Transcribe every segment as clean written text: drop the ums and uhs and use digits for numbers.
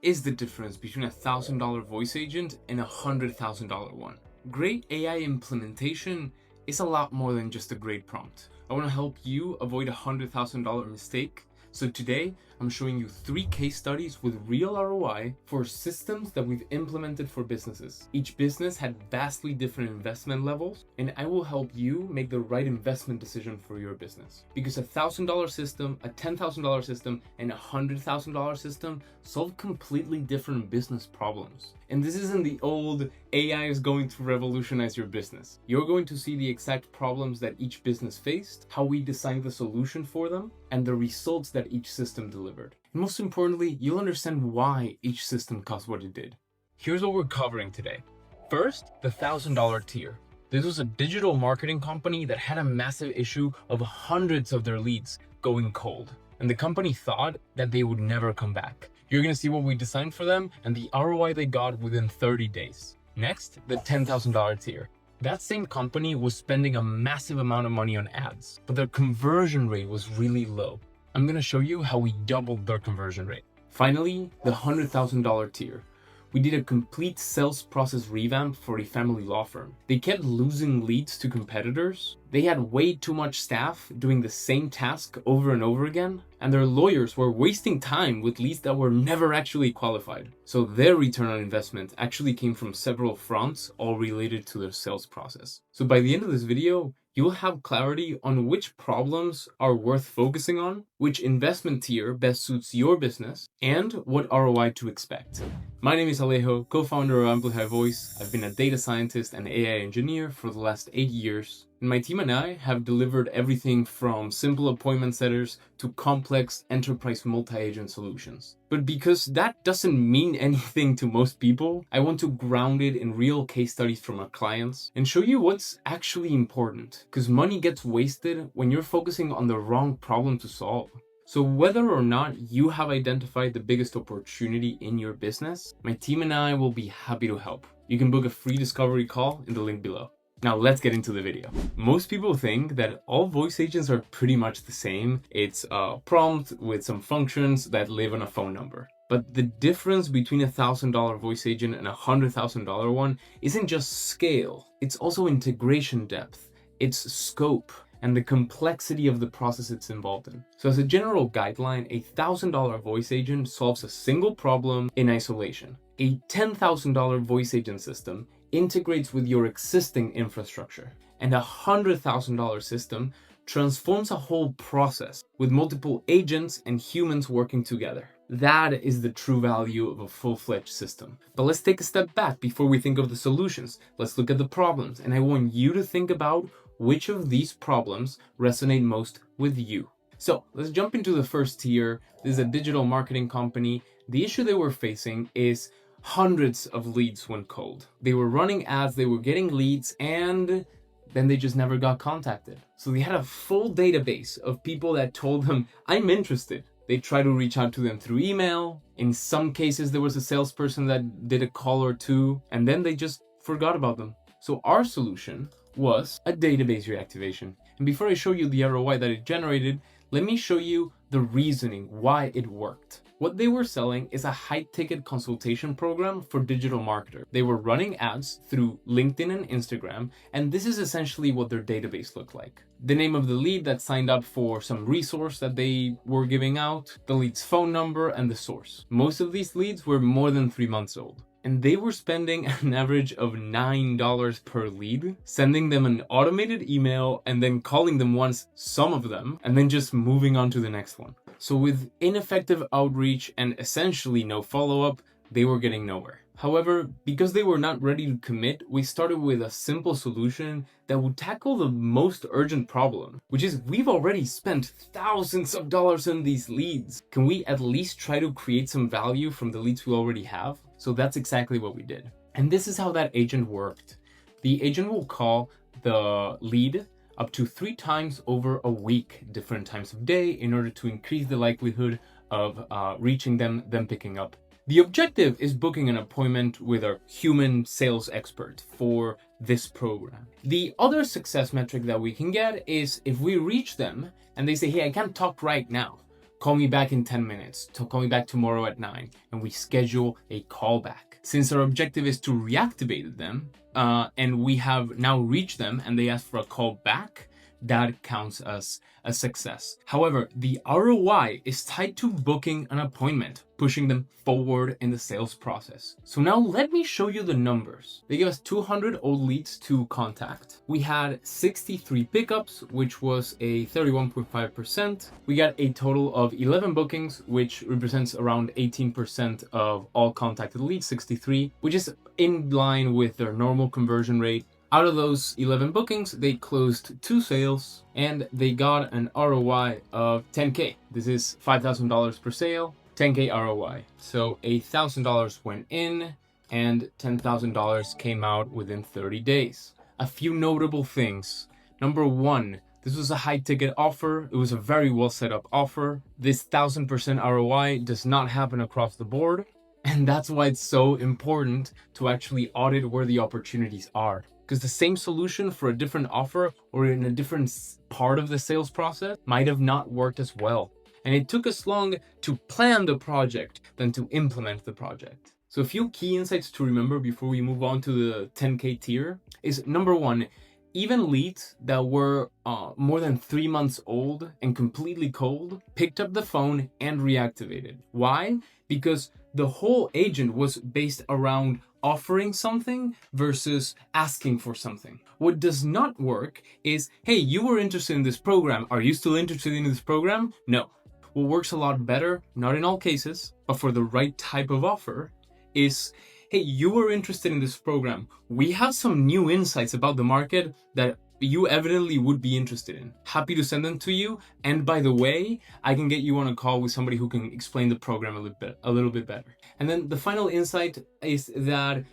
is the difference between a $1,000 voice agent and a $100,000 one? Great AI implementation is a lot more than just a great prompt. I want to help you avoid a $100,000 mistake. So today, I'm showing you 3 case studies with real ROI for systems that we've implemented for businesses. Each business had vastly different investment levels, and I will help you make the right investment decision for your business. Because a $1,000 system, a $10,000 system, and a $100,000 system solve completely different business problems. And this isn't the old AI is going to revolutionize your business. You're going to see the exact problems that each business faced, how we designed the solution for them, and the results that each system delivered. And most importantly, you'll understand why each system cost what it did. Here's what we're covering today. First, the $1,000 tier. This was a digital marketing company that had a massive issue of hundreds of their leads going cold. And the company thought that they would never come back. You're gonna see what we designed for them and the ROI they got within 30 days. Next, the $10,000 tier. That same company was spending a massive amount of money on ads, but their conversion rate was really low. I'm gonna show you how we doubled their conversion rate. Finally, the $100,000 tier. We did a complete sales process revamp for a family law firm. They kept losing leads to competitors. They had way too much staff doing the same task over and over again, and their lawyers were wasting time with leads that were never actually qualified. So their return on investment actually came from several fronts, all related to their sales process. So by the end of this video, you'll have clarity on which problems are worth focusing on, which investment tier best suits your business, and what ROI to expect. My name is Alejo, co-founder of Amplify Voice. I've been a data scientist and AI engineer for the last 8 years. And my team and I have delivered everything from simple appointment setters to complex enterprise multi-agent solutions. But because that doesn't mean anything to most people, I want to ground it in real case studies from our clients and show you what's actually important. Because money gets wasted when you're focusing on the wrong problem to solve. So whether or not you have identified the biggest opportunity in your business, my team and I will be happy to help. You can book a free discovery call in the link below. Now let's get into the video. Most people think that all voice agents are pretty much the same. It's a prompt with some functions that live on a phone number. But the difference between a $1,000 voice agent and a $100,000 one isn't just scale. It's also integration depth, its scope, and the complexity of the process it's involved in. So as a general guideline, a $1,000 voice agent solves a single problem in isolation. A $10,000 voice agent system integrates with your existing infrastructure, and a $100,000 system transforms a whole process with multiple agents and humans working together. That is the true value of a full-fledged system. But let's take a step back before we think of the solutions. Let's look at the problems, and I want you to think about which of these problems resonate most with you. So let's jump into the first tier. This is a digital marketing company. The issue they were facing is hundreds of leads went cold. They were running ads, they were getting leads, and then they just never got contacted. So they had a full database of people that told them, I'm interested. They tried to reach out to them through email. In some cases, there was a salesperson that did a call or two, and then they just forgot about them. So our solution was a database reactivation. And before I show you the ROI that it generated, let me show you the reasoning why it worked. What they were selling is a high-ticket consultation program for digital marketers. They were running ads through LinkedIn and Instagram, and this is essentially what their database looked like. The name of the lead that signed up for some resource that they were giving out, the lead's phone number, and the source. Most of these leads were more than 3 months old. And they were spending an average of $9 per lead, sending them an automated email and then calling them once, some of them, and then just moving on to the next one. So with ineffective outreach and essentially no follow-up, they were getting nowhere. However, because they were not ready to commit, we started with a simple solution that would tackle the most urgent problem, which is we've already spent thousands of dollars on these leads. Can we at least try to create some value from the leads we already have? So that's exactly what we did. And this is how that agent worked. The agent will call the lead up to 3 times over a week, different times of day, in order to increase the likelihood of reaching them picking up. The objective is booking an appointment with a human sales expert for this program. The other success metric that we can get is if we reach them and they say, hey, I can't talk right now, call me back in 10 minutes, call me back tomorrow at 9, and we schedule a callback. Since our objective is to reactivate them, and we have now reached them and they ask for a call back, that counts as a success. However, the ROI is tied to booking an appointment, pushing them forward in the sales process. So now let me show you the numbers. They give us 200 old leads to contact. We had 63 pickups, which was a 31.5%. We got a total of 11 bookings, which represents around 18% of all contacted leads, 63, which is in line with their normal conversion rate. Out of those 11 bookings, they closed 2 sales and they got an ROI of 10K. This is $5,000 per sale, 10K ROI. So $1,000 went in and $10,000 came out within 30 days. A few notable things. Number one, this was a high ticket offer. It was a very well set up offer. This 1000% ROI does not happen across the board. And that's why it's so important to actually audit where the opportunities are. Because the same solution for a different offer or in a different part of the sales process might have not worked as well. And it took us long to plan the project than to implement the project. So a few key insights to remember before we move on to the 10K tier is number one, even leads that were more than 3 months old and completely cold picked up the phone and reactivated. Why? Because the whole agent was based around offering something versus asking for something. What does not work is, hey, you were interested in this program. Are you still interested in this program? No. What works a lot better, not in all cases, but for the right type of offer, is, hey, you were interested in this program. We have some new insights about the market that you evidently would be interested in. Happy to send them to you. And by the way, I can get you on a call with somebody who can explain the program a little bit better. And then the final insight is that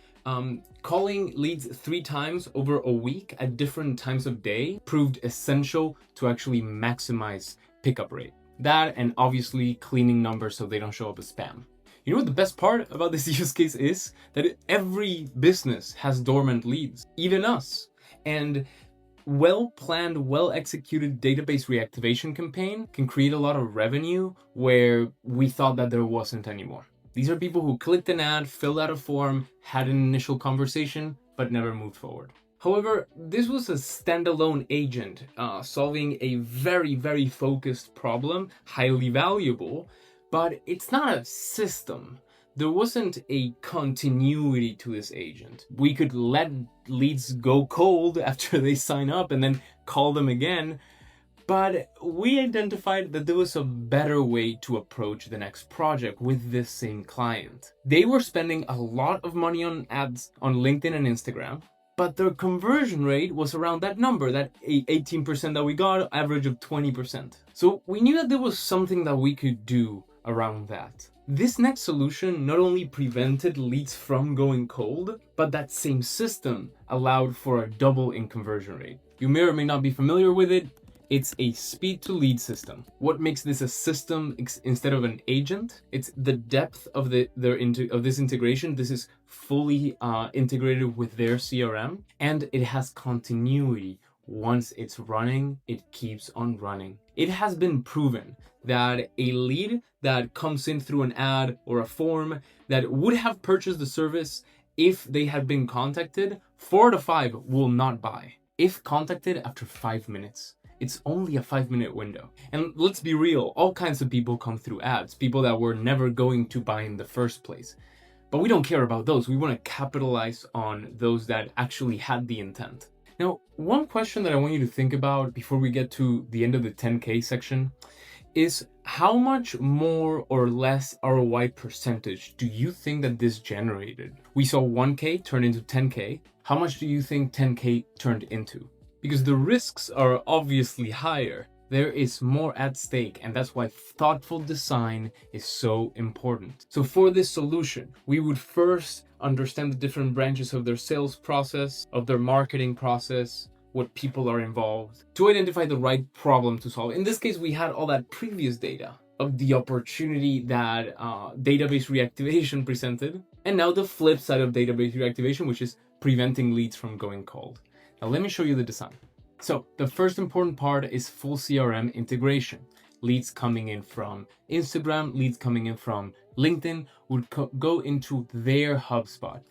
calling leads 3 times over a week at different times of day proved essential to actually maximize pickup rate. That and obviously cleaning numbers so they don't show up as spam. You know what the best part about this use case is? That every business has dormant leads, even us. And well-planned, well-executed database reactivation campaign can create a lot of revenue where we thought that there wasn't anymore. These are people who clicked an ad, filled out a form, had an initial conversation, but never moved forward. However, this was a standalone agent solving a very, very focused problem, highly valuable, but it's not a system. There wasn't a continuity to this agent. We could let leads go cold after they sign up and then call them again, but we identified that there was a better way to approach the next project with this same client. They were spending a lot of money on ads on LinkedIn and Instagram, but their conversion rate was around that number, that 18% that we got, average of 20%. So we knew that there was something that we could do around that. This next solution not only prevented leads from going cold, but that same system allowed for a double in conversion rate. You may or may not be familiar with it. It's a speed to lead system. What makes this a system instead of an agent? It's the depth of this integration. This is fully integrated with their CRM, and it has continuity. Once it's running, it keeps on running. It has been proven that a lead that comes in through an ad or a form that would have purchased the service if they had been contacted, 4 to 5 will not buy. If contacted after 5 minutes, it's only a 5-minute window. And let's be real, all kinds of people come through ads, people that were never going to buy in the first place. But we don't care about those. We want to capitalize on those that actually had the intent. Now, one question that I want you to think about before we get to the end of the 10K section is how much more or less ROI percentage do you think that this generated? We saw 1K turn into 10K. How much do you think 10K turned into? Because the risks are obviously higher. There is more at stake, and that's why thoughtful design is so important. So for this solution, we would first understand the different branches of their sales process, of their marketing process, what people are involved, to identify the right problem to solve. In this case, we had all that previous data of the opportunity that database reactivation presented, and now the flip side of database reactivation, which is preventing leads from going cold. Now let me show you the design. So the first important part is full CRM integration. leads coming in from Instagram, leads coming in from LinkedIn would go into their HubSpot.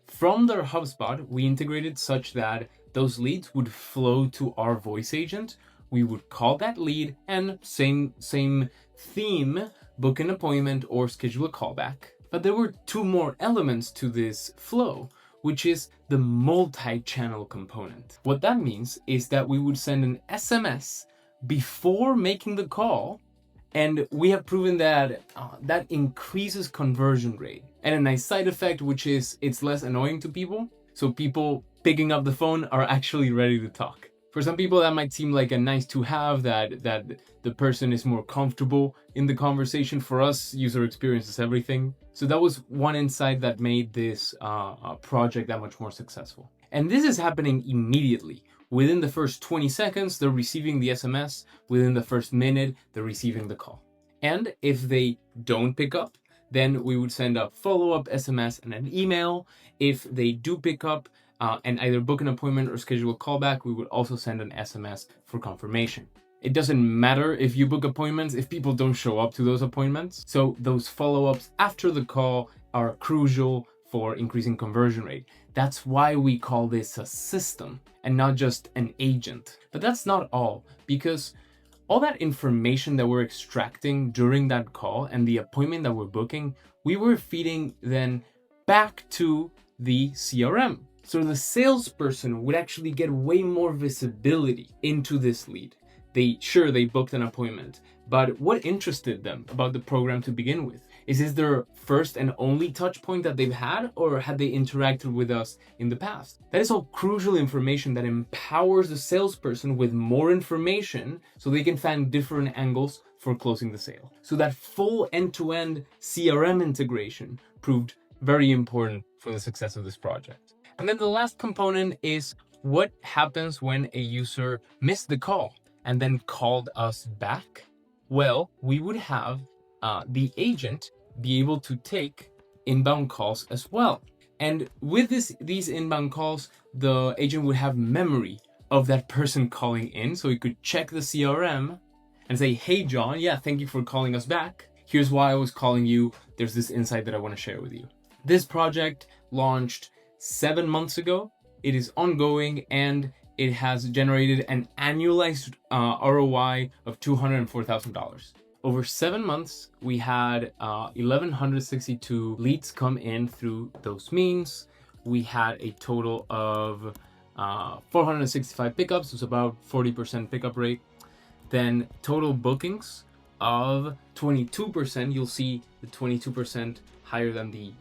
From their HubSpot, we integrated such that those leads would flow to our voice agent. We would call that lead and same theme, book an appointment or schedule a callback. But there were two more elements to this flow, which is the multi-channel component. What that means is that we would send an SMS before making the call, and we have proven that that increases conversion rate. And a nice side effect, which is it's less annoying to people. So people picking up the phone are actually ready to talk. For some people, that might seem like a nice to have, that the person is more comfortable in the conversation. For us, user experience is everything. So that was one insight that made this project that much more successful. And this is happening immediately. Within the first 20 seconds, they're receiving the SMS. Within the first minute, they're receiving the call. And if they don't pick up, then we would send a follow-up SMS and an email. If they do pick up, and either book an appointment or schedule a callback, we would also send an SMS for confirmation. It doesn't matter if you book appointments if people don't show up to those appointments. So those follow-ups after the call are crucial for increasing conversion rate. That's why we call this a system and not just an agent. But that's not all, because all that information that we're extracting during that call and the appointment that we're booking, we were feeding then back to the CRM. So the salesperson would actually get way more visibility into this lead. They booked an appointment, but what interested them about the program to begin with? Is this their first and only touch point that they've had, or had they interacted with us in the past? That is all crucial information that empowers the salesperson with more information so they can find different angles for closing the sale. So that full end-to-end CRM integration proved very important for the success of this project. And then the last component is what happens when a user missed the call and then called us back. Well, we would have the agent be able to take inbound calls as well. And with these inbound calls, the agent would have memory of that person calling in, so he could check the CRM and say, hey, John, yeah, thank you for calling us back. Here's why I was calling you. There's this insight that I want to share with you. This project launched 7 months ago. It is ongoing, and it has generated an annualized ROI of $204,000. Over 7 months, we had 1,162 leads come in through those means. We had a total of 465 pickups, so it's about 40% pickup rate. Then total bookings of 22%. You'll see the 22% higher than the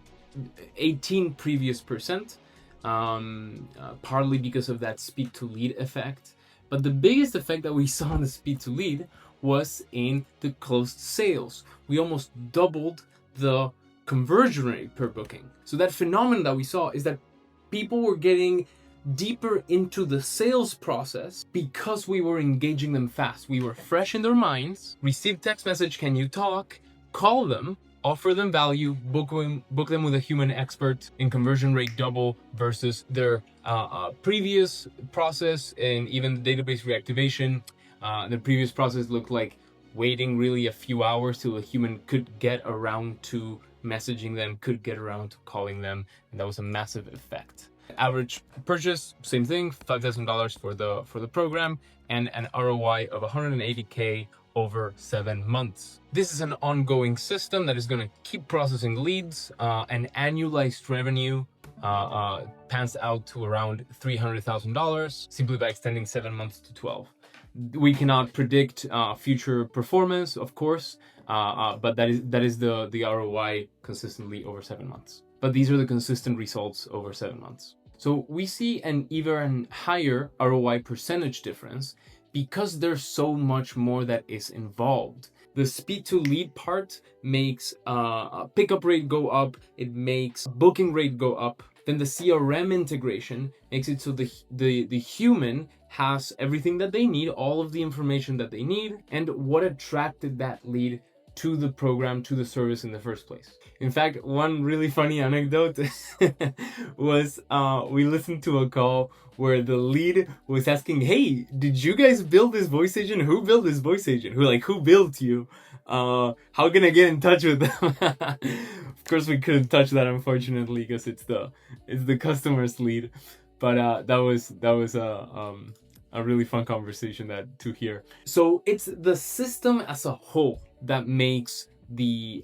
18 previous percent, partly because of that speed to lead effect. But the biggest effect that we saw in the speed to lead was in the closed sales. We almost doubled the conversion rate per booking. So that phenomenon that we saw is that people were getting deeper into the sales process because we were engaging them fast. We were fresh in their minds, received text message, can you talk, call them, offer them value, book them with a human expert, in conversion rate double versus their previous process. And even the database reactivation, the previous process looked like waiting really a few hours till a human could get around to messaging them, could get around to calling them, and that was a massive effect. Average purchase, same thing, $5,000 for the program, and an ROI of $180K over 7 months. This is an ongoing system that is going to keep processing leads. An annualized revenue pans out to around $300,000 simply by extending 7 months to 12. We cannot predict future performance, of course, but that is the ROI consistently over 7 months. But these are the consistent results over 7 months. So we see an even higher ROI percentage difference because there's so much more that is involved. The speed to lead part makes pickup rate go up, it makes booking rate go up. Then the CRM integration makes it so the human has everything that they need, all of the information that they need. And what attracted that lead to the program, to the service in the first place. In fact, one really funny anecdote was we listened to a call where the lead was asking, "Hey, did you guys build this voice agent? Who built this voice agent? Who built you? How can I get in touch with them?" Of course, we couldn't touch that, unfortunately, because it's the customer's lead. But that was a really fun conversation to hear. So it's the system as a whole that makes the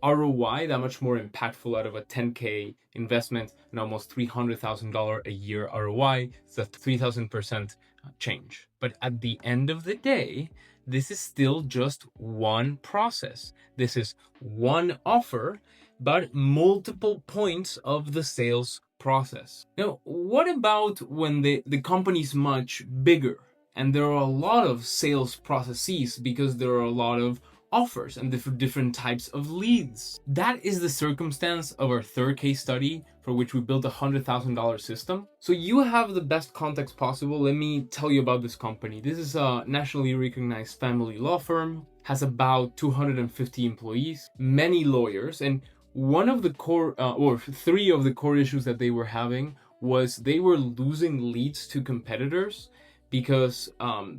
ROI that much more impactful out of a 10K investment and almost $300,000 a year ROI. It's a 3,000% change. But at the end of the day, this is still just one process. This is one offer, but multiple points of the sales process. Now, what about when the company's much bigger and there are a lot of sales processes because there are a lot of offers and different types of leads? That is the circumstance of our third case study, for which we built a $100,000 system. So you have the best context possible. Let me tell you about this company. This is a nationally recognized family law firm, has about 250 employees, many lawyers, and one of the core, or three of the core issues that they were having was they were losing leads to competitors because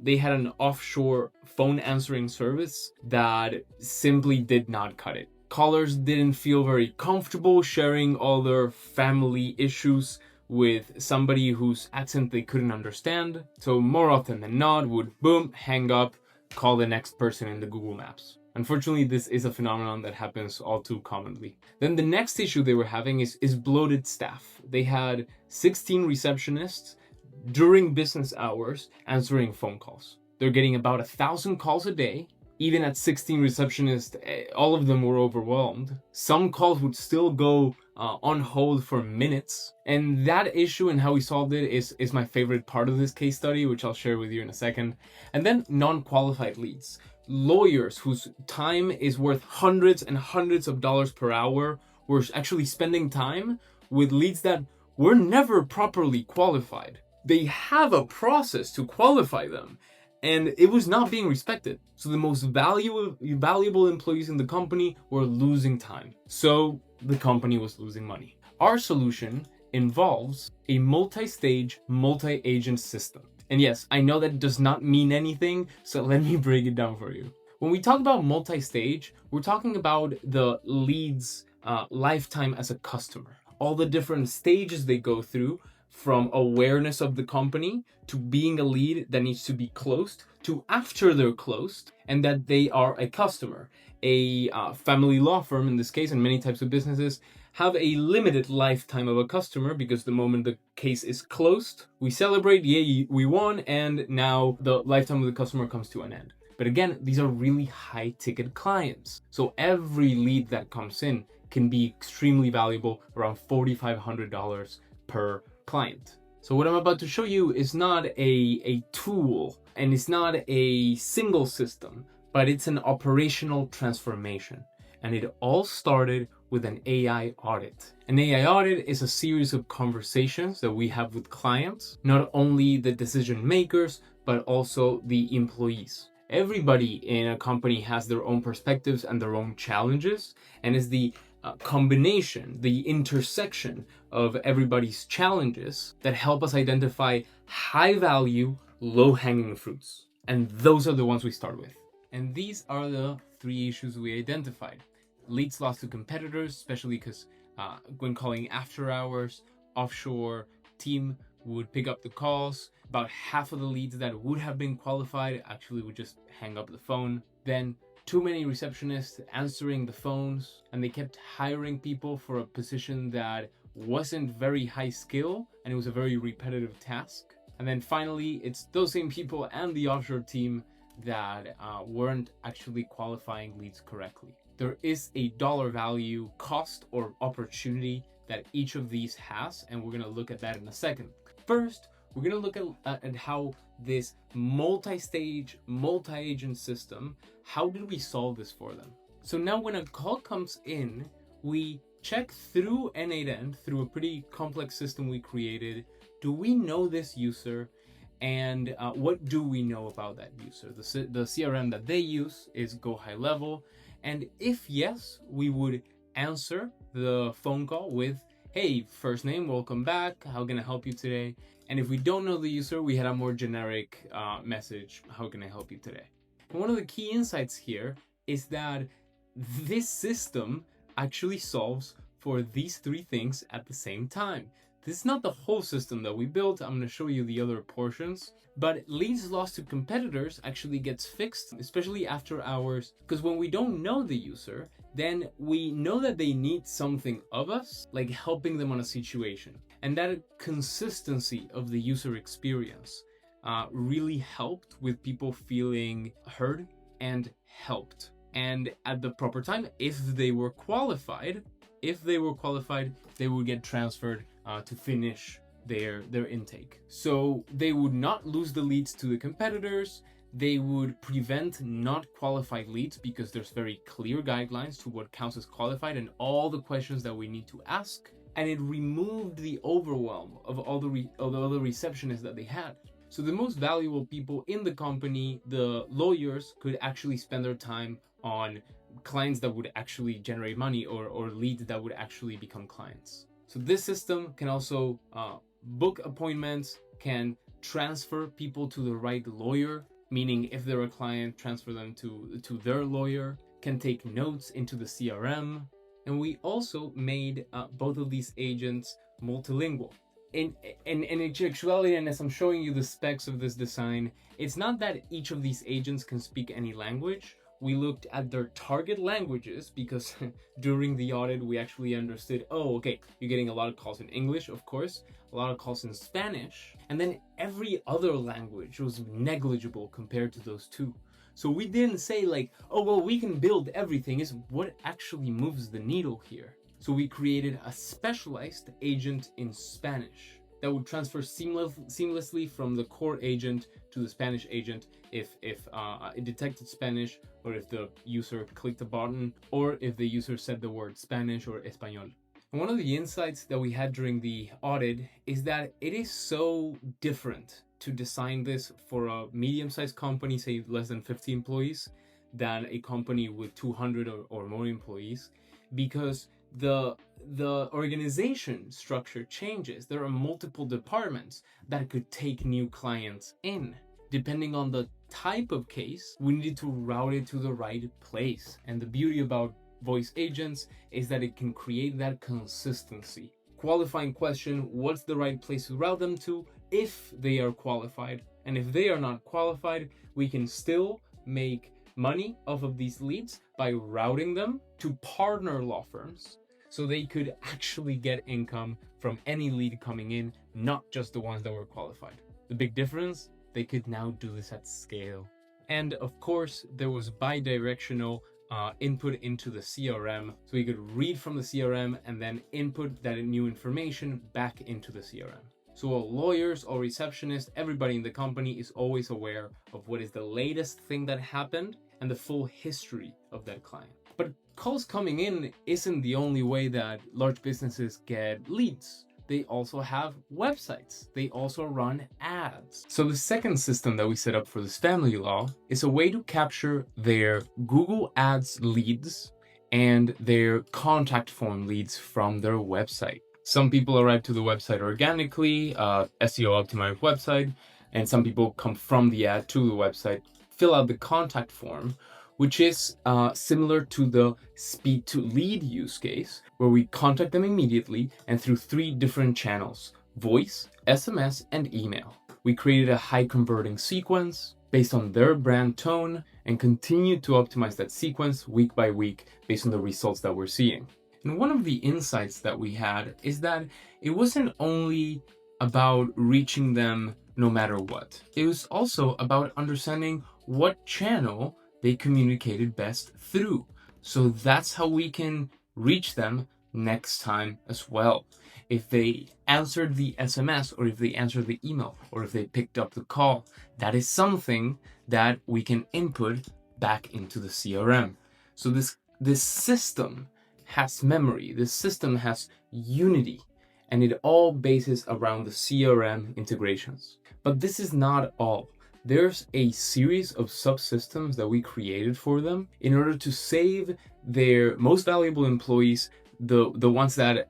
they had an offshore phone answering service that simply did not cut it. Callers didn't feel very comfortable sharing all their family issues with somebody whose accent they couldn't understand. So more often than not would boom, hang up, call the next person in the Google Maps. Unfortunately, this is a phenomenon that happens all too commonly. Then the next issue they were having is bloated staff. They had 16 receptionists during business hours answering phone calls. They're getting about 1,000 calls a day. Even at 16 receptionists, all of them were overwhelmed. Some calls would still go on hold for minutes. And that issue and how we solved it is my favorite part of this case study, which I'll share with you in a second. And then non-qualified leads. Lawyers whose time is worth hundreds and hundreds of dollars per hour were actually spending time with leads that were never properly qualified. They have a process to qualify them, and it was not being respected. So the most valuable employees in the company were losing time. So the company was losing money. Our solution involves a multi-stage, multi-agent system. And yes, I know that does not mean anything, so let me break it down for you. When we talk about multi-stage, we're talking about the lead's lifetime as a customer. All the different stages they go through, from awareness of the company to being a lead that needs to be closed, to after they're closed and that they are a customer. A family law firm, in this case, and many types of businesses, have a limited lifetime of a customer because the moment the case is closed, we celebrate, yay, we won, and now the lifetime of the customer comes to an end. But again, these are really high ticket clients. So every lead that comes in can be extremely valuable, around $4,500 per client. So what I'm about to show you is not a tool and it's not a single system, but it's an operational transformation. And it all started with an AI audit. An AI audit is a series of conversations that we have with clients, not only the decision makers, but also the employees. Everybody in a company has their own perspectives and their own challenges, and it's the combination, the intersection of everybody's challenges that help us identify high value, low hanging fruits. And those are the ones we start with. And these are the three issues we identified. Leads lost to competitors, especially because when calling after hours, offshore team would pick up the calls. About half of the leads that would have been qualified actually would just hang up the phone. Then too many receptionists answering the phones, and they kept hiring people for a position that wasn't very high skill and it was a very repetitive task. And then finally, it's those same people and the offshore team that weren't actually qualifying leads correctly. There is a dollar value cost or opportunity that each of these has, and we're going to look at that in a second. First, we're going to look at how this multi-stage, multi-agent system, how did we solve this for them? So now when a call comes in, we check through N8N, through a pretty complex system we created. Do we know this user? And what do we know about that user? The CRM that they use is Go High Level, And if yes, we would answer the phone call with, hey, first name, welcome back, how can I help you today? And if we don't know the user, we had a more generic message, how can I help you today? And one of the key insights here is that this system actually solves for these three things at the same time. This is not the whole system that we built. I'm going to show you the other portions. But leads lost to competitors actually gets fixed, especially after hours, because when we don't know the user, then we know that they need something of us, like helping them on a situation. And that consistency of the user experience really helped with people feeling heard and helped. And at the proper time, if they were qualified, they would get transferred to finish their intake. So they would not lose the leads to the competitors. They would prevent not qualified leads because there's very clear guidelines to what counts as qualified and all the questions that we need to ask. And it removed the overwhelm of all the other receptionists that they had. So the most valuable people in the company, the lawyers, could actually spend their time on clients that would actually generate money or leads that would actually become clients. So this system can also book appointments, can transfer people to the right lawyer, meaning if they're a client, transfer them to their lawyer, can take notes into the CRM. And we also made both of these agents multilingual. In actuality, and as I'm showing you the specs of this design, it's not that each of these agents can speak any language. We looked at their target languages because during the audit, we actually understood, oh, okay, you're getting a lot of calls in English, of course, a lot of calls in Spanish, and then every other language was negligible compared to those two. So we didn't say like, oh, well, we can build everything. It's what actually moves the needle here. So we created a specialized agent in Spanish that would transfer seamlessly from the core agent to the Spanish agent if it detected Spanish, or if the user clicked a button, or if the user said the word Spanish or Español. And one of the insights that we had during the audit is that it is so different to design this for a medium-sized company, say less than 50 employees, than a company with 200 or more employees, because the organization structure changes. There are multiple departments that could take new clients in. Depending on the type of case, we needed to route it to the right place. And the beauty about voice agents is that it can create that consistency. Qualifying question, what's the right place to route them to if they are qualified? And if they are not qualified, we can still make money off of these leads by routing them to partner law firms, so they could actually get income from any lead coming in, not just the ones that were qualified. The big difference, they could now do this at scale. And of course, there was bi-directional input into the CRM, so we could read from the CRM and then input that new information back into the CRM. So all lawyers, all receptionists, everybody in the company is always aware of what is the latest thing that happened and the full history of that client. But calls coming in isn't the only way that large businesses get leads. They also have websites. They also run ads. So the second system that we set up for this family law is a way to capture their Google Ads leads and their contact form leads from their website. Some people arrive to the website organically, SEO optimized website, and some people come from the ad to the website, fill out the contact form, which is similar to the speed to lead use case, where we contact them immediately and through 3 different channels: voice, SMS, and email. We created a high converting sequence based on their brand tone and continue to optimize that sequence week by week based on the results that we're seeing. And one of the insights that we had is that it wasn't only about reaching them no matter what. It was also about understanding what channel they communicated best through. So that's how we can reach them next time as well. If they answered the SMS, or if they answered the email, or if they picked up the call, that is something that we can input back into the CRM. So this system has memory, this system has unity, and it all bases around the CRM integrations. But this is not all. there's a series of subsystems that we created for them in order to save their most valuable employees, the ones that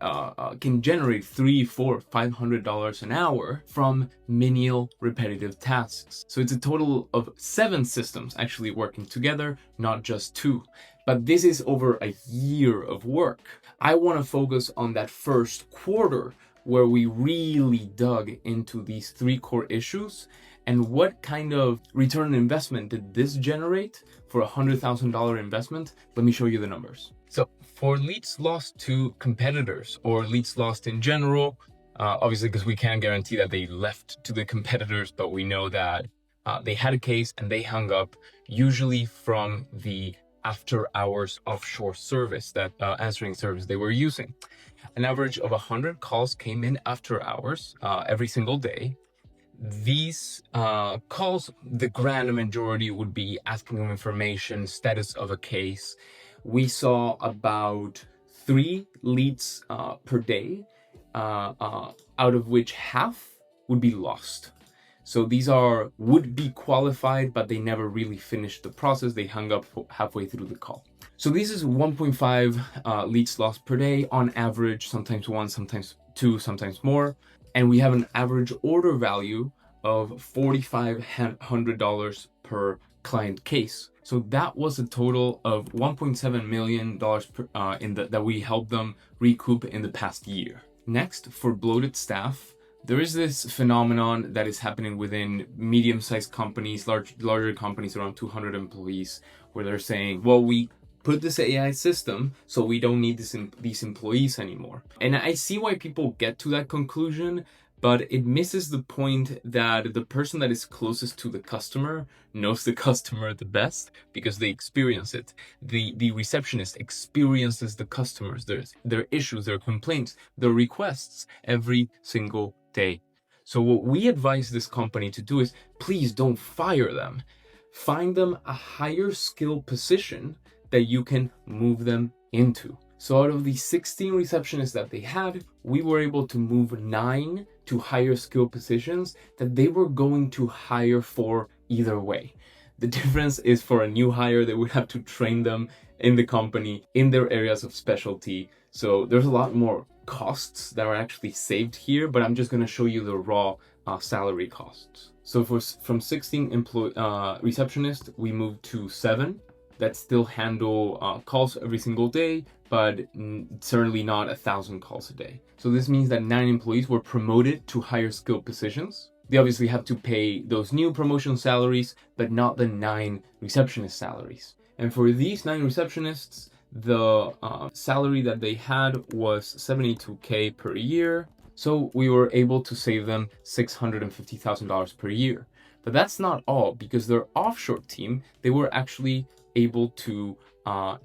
can generate $300, $400, $500 an hour from menial repetitive tasks. So it's a total of 7 systems actually working together, not just 2. But this is over a year of work. I want to focus on that first quarter where we really dug into these 3 core issues and what kind of return on investment did this generate for a $100,000 investment. Let me show you the numbers. So for leads lost to competitors or leads lost in general, obviously because we can't guarantee that they left to the competitors, but we know that they had a case and they hung up, usually from the after hours offshore service, that answering service they were using. An average of 100 calls came in after hours every single day. These calls, the grand majority would be asking them information, status of a case. We saw about 3 leads per day, out of which half would be lost. So these would be qualified, but they never really finished the process. They hung up halfway through the call. So this is 1.5 leads lost per day on average, sometimes 1, sometimes 2, sometimes more. And we have an average order value of $4,500 per client case. So that was a total of $1.7 million that we helped them recoup in the past year. Next, for bloated staff, there is this phenomenon that is happening within medium-sized companies, larger companies around 200 employees, where they're saying, well, we put this AI system, so we don't need these employees anymore. And I see why people get to that conclusion, but it misses the point that the person that is closest to the customer knows the customer the best because they experience it. The receptionist experiences the customers, their issues, their complaints, their requests every single day. So what we advise this company to do is, please don't fire them. Find them a higher skill position that you can move them into. So out of the 16 receptionists that they had, we were able to move 9 to higher skill positions that they were going to hire for either way. The difference is for a new hire, they would have to train them in the company, in their areas of specialty. So there's a lot more costs that are actually saved here, but I'm just going to show you the raw salary costs. So from 16 receptionists, we moved to 7 that still handle calls every single day, but certainly not 1,000 calls a day. So this means that 9 employees were promoted to higher skill positions. They obviously have to pay those new promotion salaries, but not the 9 receptionist salaries. And for these 9 receptionists, the salary that they had was $72K per year. So we were able to save them $650,000 per year. But that's not all, because their offshore team, they were actually able to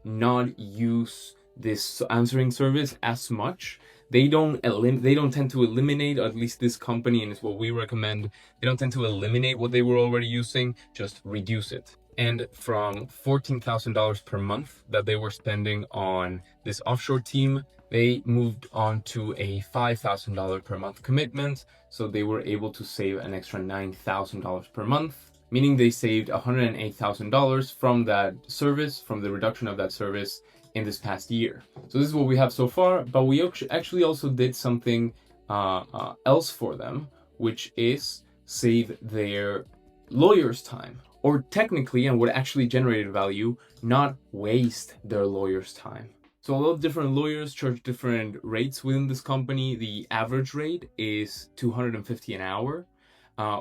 not use this answering service as much. They don't tend to eliminate, or at least this company, and it's what we recommend, they don't tend to eliminate what they were already using, just reduce it. And from $14,000 per month that they were spending on this offshore team, they moved on to a $5,000 per month commitment. So they were able to save an extra $9,000 per month, meaning they saved $108,000 from that service, from the reduction of that service in this past year. So this is what we have so far, but we actually also did something else for them, which is save their lawyer's time. Or technically, and what actually generated value, not waste their lawyer's time. So although different lawyers charge different rates within this company, the average rate is $250 an hour.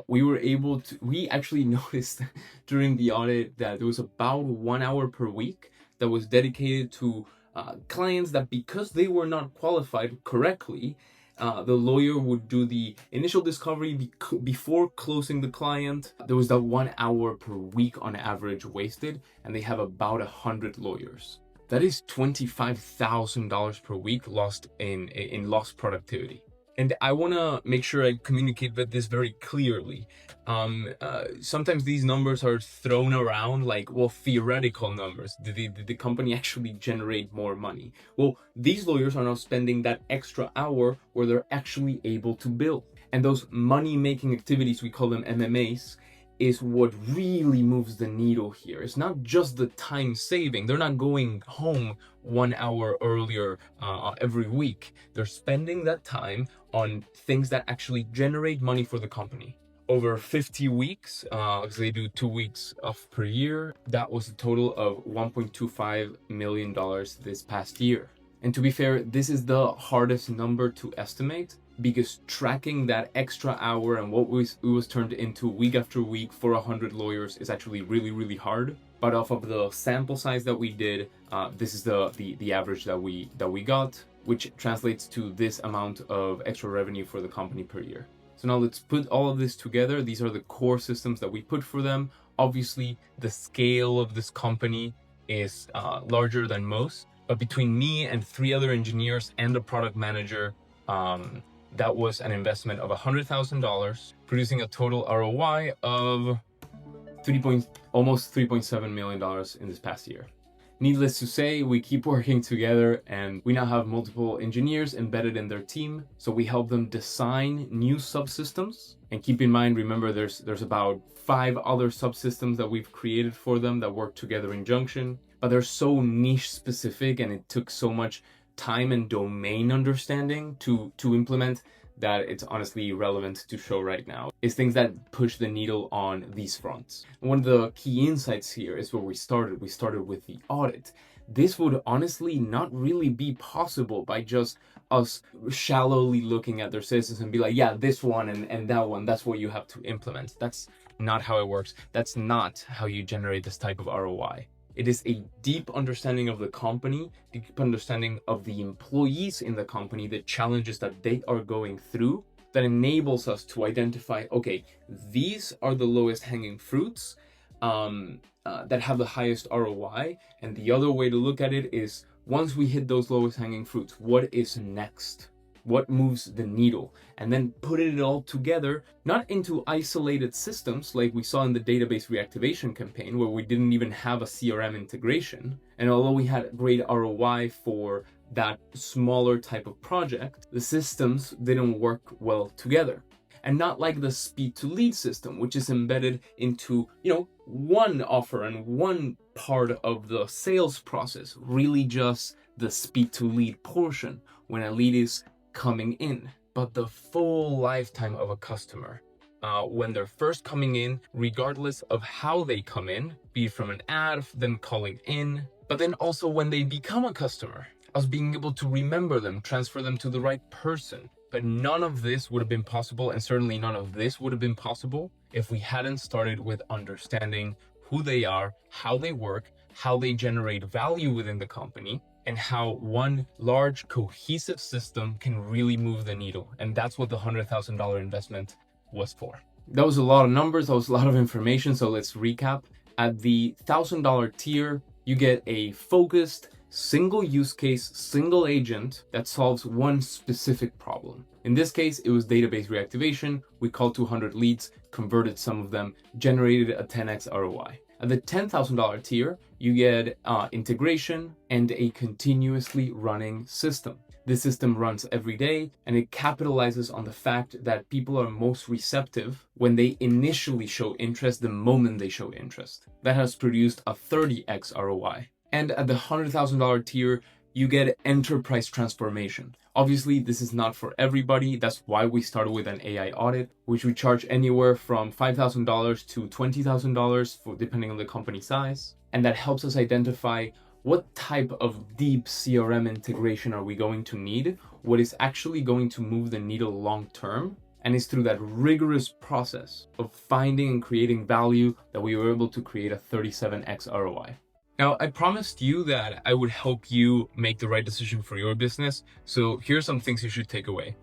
We actually noticed during the audit that there was about 1 hour per week that was dedicated to clients that, because they were not qualified correctly, the lawyer would do the initial discovery before closing the client. There was that 1 hour per week on average wasted, and they have about 100 lawyers. That is $25,000 per week lost in lost productivity. And I want to make sure I communicate this very clearly. Sometimes these numbers are thrown around like, well, theoretical numbers. Did the company actually generate more money? Well, these lawyers are now spending that extra hour where they're actually able to bill. And those money-making activities, we call them MMAs, is what really moves the needle here. It's not just the time saving. They're not going home 1 hour earlier every week. They're spending that time on things that actually generate money for the company. Over 50 weeks, because they do 2 weeks off per year, that was a total of $1.25 million this past year. And to be fair, this is the hardest number to estimate, because tracking that extra hour and what was turned into week after week for 100 lawyers is actually really, really hard. But off of the sample size that we did, this is the average that we got, which translates to this amount of extra revenue for the company per year. So now let's put all of this together. These are the core systems that we put for them. Obviously, the scale of this company is larger than most, but between me and 3 other engineers and a product manager, that was an investment of $100,000, producing a total ROI of almost $3.7 million in this past year. Needless to say, we keep working together, and we now have multiple engineers embedded in their team. So we help them design new subsystems. And keep in mind, remember, there's about 5 other subsystems that we've created for them that work together in junction. But they're so niche specific, and it took so much time and domain understanding to implement that it's honestly irrelevant to show right now. It's things that push the needle on these fronts. And one of the key insights here is where we started. We started with the audit. This would honestly not really be possible by just us shallowly looking at their systems and be like, yeah, this one and that one, that's what you have to implement. That's not how it works. That's not how you generate this type of ROI. It is a deep understanding of the company, deep understanding of the employees in the company, the challenges that they are going through, that enables us to identify, okay, these are the lowest hanging fruits that have the highest ROI. And the other way to look at it is, once we hit those lowest hanging fruits, what is next? What moves the needle? And then put it all together, not into isolated systems like we saw in the database reactivation campaign, where we didn't even have a CRM integration. And although we had great ROI for that smaller type of project, the systems didn't work well together. And not like the speed to lead system, which is embedded into, one offer and one part of the sales process, really just the speed to lead portion when a lead is coming in. But the full lifetime of a customer, when they're first coming in, regardless of how they come in, be it from an ad, them calling in, but then also when they become a customer, us being able to remember them, transfer them to the right person. But none of this would have been possible, and certainly none of this would have been possible if we hadn't started with understanding who they are, how they work, how they generate value within the company, and how one large cohesive system can really move the needle. And that's what the $100,000 investment was for. That was a lot of numbers, that was a lot of information, so let's recap. At the $1,000 tier, you get a focused, single use case, single agent that solves one specific problem. In this case, it was database reactivation. We called 200 leads, converted some of them, generated a 10x ROI. At the $10,000 tier, you get integration and a continuously running system. This system runs every day, and it capitalizes on the fact that people are most receptive when they initially show interest, the moment they show interest. That has produced a 30x ROI. And at the $100,000 tier, you get enterprise transformation. Obviously, this is not for everybody. That's why we started with an AI audit, which we charge anywhere from $5,000 to $20,000 for depending on the company size. And that helps us identify what type of deep CRM integration are we going to need, what is actually going to move the needle long term. And it's through that rigorous process of finding and creating value that we were able to create a 37x ROI. Now, I promised you that I would help you make the right decision for your business. So here's some things you should take away.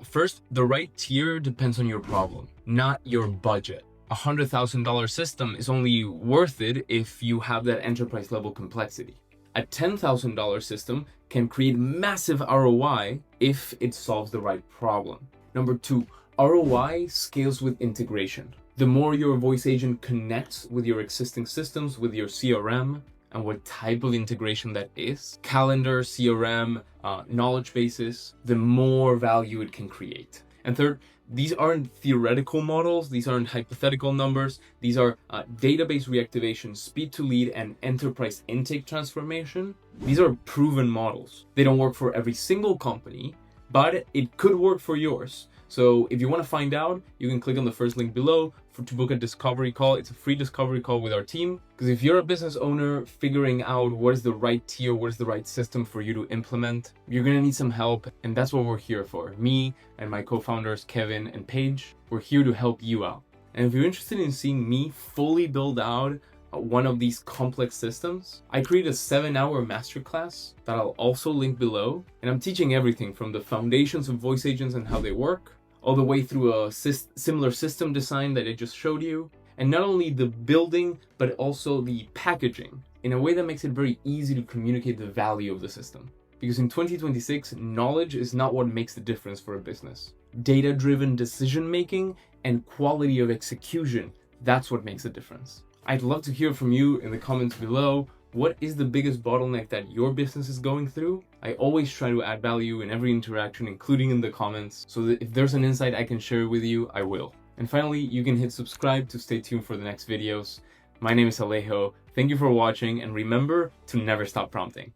First, the right tier depends on your problem, not your budget. A $100,000 system is only worth it if you have that enterprise level complexity. A $10,000 system can create massive ROI if it solves the right problem. Number 2, ROI scales with integration. The more your voice agent connects with your existing systems, with your CRM, and what type of integration that is, calendar, CRM, knowledge bases, the more value it can create. And third, these aren't theoretical models, these aren't hypothetical numbers, these are database reactivation, speed to lead, and enterprise intake transformation. These are proven models. They don't work for every single company, but it could work for yours. So if you want to find out, you can click on the first link below to book a discovery call. It's a free discovery call with our team. Because if you're a business owner figuring out what is the right tier, what is the right system for you to implement, you're going to need some help. And that's what we're here for. Me and my co-founders, Kevin and Paige, we're here to help you out. And if you're interested in seeing me fully build out one of these complex systems, I create a 7-hour masterclass that I'll also link below. And I'm teaching everything from the foundations of voice agents and how they work, all the way through a similar system design that I just showed you. And not only the building, but also the packaging in a way that makes it very easy to communicate the value of the system. Because in 2026, knowledge is not what makes the difference for a business. Data-driven decision-making and quality of execution, that's what makes a difference. I'd love to hear from you in the comments below. What is the biggest bottleneck that your business is going through? I always try to add value in every interaction, including in the comments, so that if there's an insight I can share with you, I will. And finally, you can hit subscribe to stay tuned for the next videos. My name is Alejo. Thank you for watching, and remember to never stop prompting.